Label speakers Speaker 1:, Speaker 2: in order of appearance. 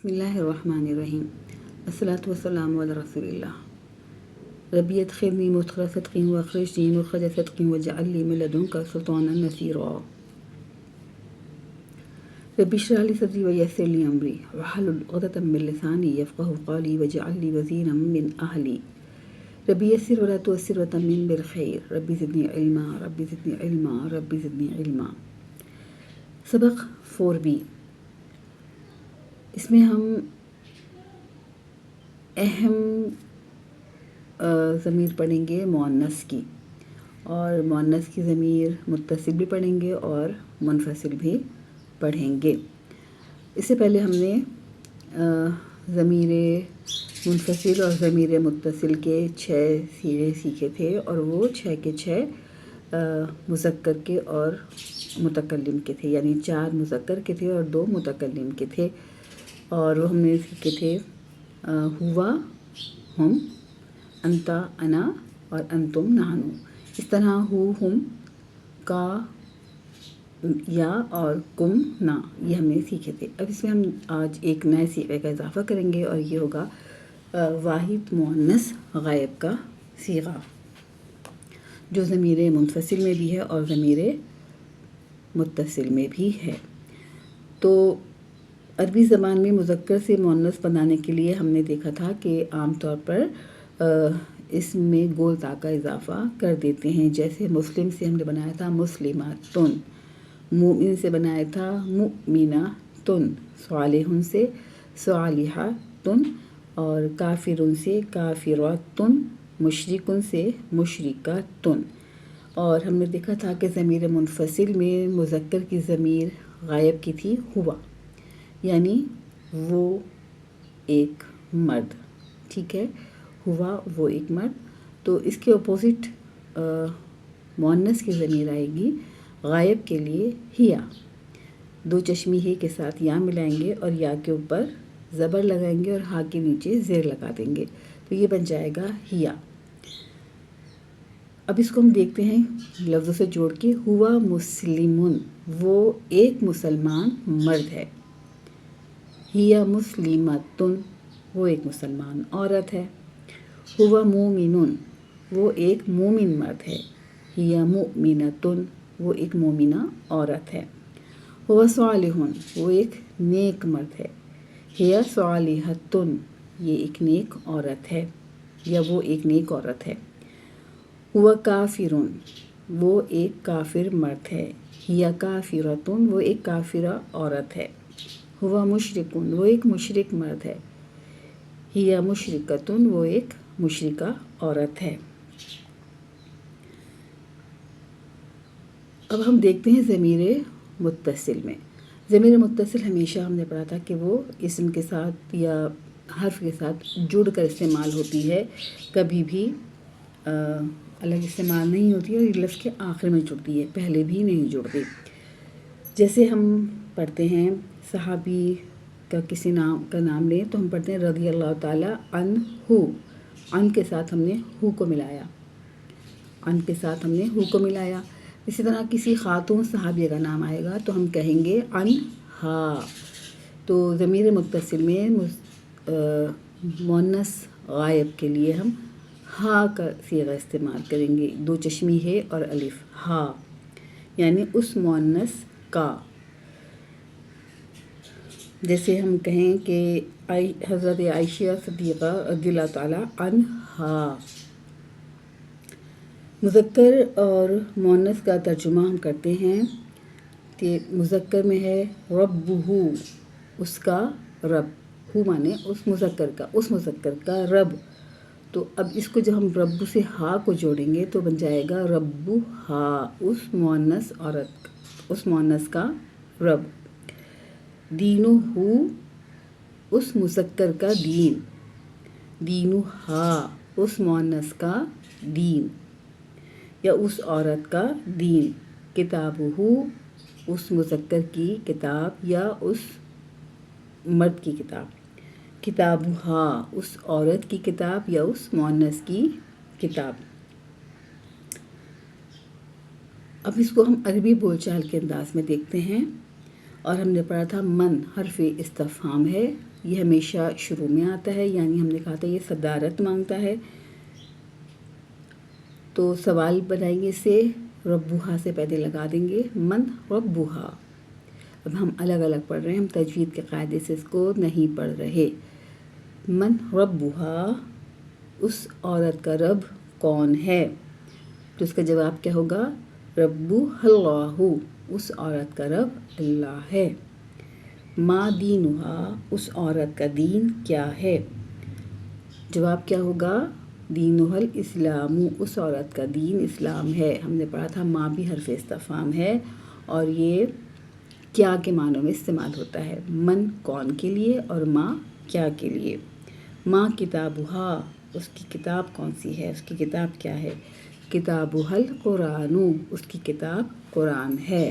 Speaker 1: बिस्मिल्लाहिर्रहमानिर्रहीम अस्सलातु वस्सलामु अला रसूलिल्लाह रब्बी अदखिलनी मुदखला सिद्क़िन व अखरिजनी मुखरज सिद्क़िन वजअल ली मिन लदुनका सुल्तानन नसीरा रब्बी इश्रह ली सदरी व यस्सिर ली अमरी वहलुल उक़दतम मिन लिसानी यफ़क़हू क़ौली वजअल ली वज़ीरम मिन अहली रब्बी यस्सिर व ला तुअस्सिर व तम्मिम बिल खैर रब्बी ज़िदनी इल्मा रब्बी ज़िदनी इल्मा रब्बी ज़िदनी इल्मा। सबक 4b। इसमें हम अहम ज़मीर पढ़ेंगे मुअन्नस की, और मुअन्नस की ज़मीर मुत्तसिल भी पढ़ेंगे और मुनफसिल भी पढ़ेंगे। इससे पहले हमने ज़मीर मुनफसिल और ज़मीर मुत्तसिल के 6 सीरे सीखे थे, और वो 6 के 6 मुज़क्कर के और मुतकल्लिम के थे, यानी 4 मुज़क्कर के थे और 2 मुतकल्लिम के थे। और वो हमने सीखे थे हुआ, हम, अंता, अना और अंतुम, नहनु। इस तरह हु, हम, का, या और कुम, ना, ये हमने सीखे थे। अब इसमें हम आज एक नए सीखे का इजाफ़ा करेंगे, और ये होगा वाहिद मुअन्नस गायब का सीगा, जो ज़मीर मुनफसिल में भी है और ज़मीर मुत्तसिल में भी है। तो अरबी ज़बान में मुज़क्कर से मुअन्नस बनाने के लिए हमने देखा था कि आम तौर पर इसमें गोल ता का इजाफ़ा कर देते हैं। जैसे मुस्लिम से हमने बनाया था मुस्लिमातुन, मुमिन से बनाया था मुमिनातुन, सालिहुन से सालिहातुन, और काफिरुन से काफिरातुन, मुशरिकुन से मुशरिकातुन। और हमने देखा था कि ज़मीर मुनफसिल में मुज़क्कर की ज़मीर गायब की थी हुआ, यानी वो एक मर्द। ठीक है, हुआ वो एक मर्द। तो इसके अपोजिट मुअन्नस की ज़मीर आएगी गायब के लिए हिया। 2 चश्मी हे के साथ या मिलाएंगे और या के ऊपर ज़बर लगाएंगे और हा के नीचे ज़ेर लगा देंगे, तो ये बन जाएगा हिया। अब इसको हम देखते हैं लफ्ज़ों से जोड़ के। हुआ मुस्लिमुन, वो एक मुसलमान मर्द है। हिया मुस्लिमतुन, वो एक मुसलमान औरत है। हुवा मोमिनुन, वो एक मोमिन मर्द है। हिया मोमिनतुन, वो एक मोमिना औरत है। हुवा सालिहुन, वो एक नेक मर्द है। हिया सालिहतुन, ये एक नेक औरत है, या वो एक नेक औरत है। हुवा काफिरुन, वो एक काफिर मर्द है। हिया काफिरतुन, वो एक काफिरा औरत है। हुवा मुशरिकुन, वो एक मुशरिक मर्द है। हिया मुशरिकतुन, वो एक मुशरिका औरत है। अब हम देखते हैं ज़मीर मुत्तसिल में। ज़मीर मुत्तसिल हमेशा हमने पढ़ा था कि वो इस्म के साथ या हर्फ के साथ जुड़ कर इस्तेमाल होती है, कभी भी अलग इस्तेमाल नहीं होती है, और लफ्ज़ के आखिर में जुड़ती है, पहले भी नहीं जुड़ती। जैसे हम पढ़ते हैं सहाबी का किसी नाम का नाम लें तो हम पढ़ते हैं रज़ी अल्लाह ताला अन्हु। अन के साथ हमने हु को मिलाया, अन के साथ हमने हु को मिलाया। इसी तरह किसी खातून सहाबिया का नाम आएगा तो हम कहेंगे अनहा। तो ज़मीर मुत्तसिल में मुअन्नस गायब के लिए हम हा का सीगा इस्तेमाल करेंगे। 2 चश्मी है और अलिफ, हा, यानी उस मुअन्नस का। जैसे हम कहें कि हज़रत आयशा सिद्दीक़ा रज़ियल्लाहु ताला अन्हा। मुज़क्कर और मुअन्नस का तर्जुमा हम करते हैं कि मुज़क्कर में है रब्बुहु, उसका रब, हु माने उस मुज़क्कर का रब। तो अब इसको जब हम रब्बु से हा को जोड़ेंगे तो बन जाएगा रब्बु हा, उस मुअन्नस का रब। दीनुहु, उस मुज़क्कर का दीन। दीनुहा, उस मुअन्नस का दीन या उस औरत का दीन। किताबुहु, उस मुज़क्कर की किताब या उस मर्द की किताब। किताबुहा, उस औरत की किताब या उस मुअन्नस की किताब। अब इसको हम अरबी बोलचाल के अंदाज में देखते हैं, और हमने पढ़ा था मन हर्फ इस्तिफ़हाम है, یہ ہمیشہ شروع میں آتا ہے، یعنی ہم نے کہا تھا یہ صدارت مانگتا ہے. تو سوال بنائیں گے اسے، ربوہا سے پہلے لگا دیں گے من ربوہا. اب ہم الگ الگ پڑھ رہے ہیں، ہم تجوید کے قاعدے سے اس کو نہیں پڑھ رہے. من ربوہا، اس عورت کا رب کون ہے؟ تو اس کا جواب کیا ہوگا؟ ربوہا اللہ، اس عورت کا رب اللہ ہے. ما دینہا، اس عورت کا دین کیا ہے؟ جواب کیا ہوگا؟ دینہا الاسلام، اس عورت کا دین اسلام ہے. ہم نے پڑھا تھا ما بھی حرف استفہام ہے اور یہ کیا کے معنوں میں استعمال ہوتا ہے. من کون کے لیے اور ما کیا کے لیے. ما کتابہا، اس کی کتاب کون سی ہے، اس کی کتاب کیا ہے؟ کتابہا القرآن، اس کی کتاب قرآن ہے.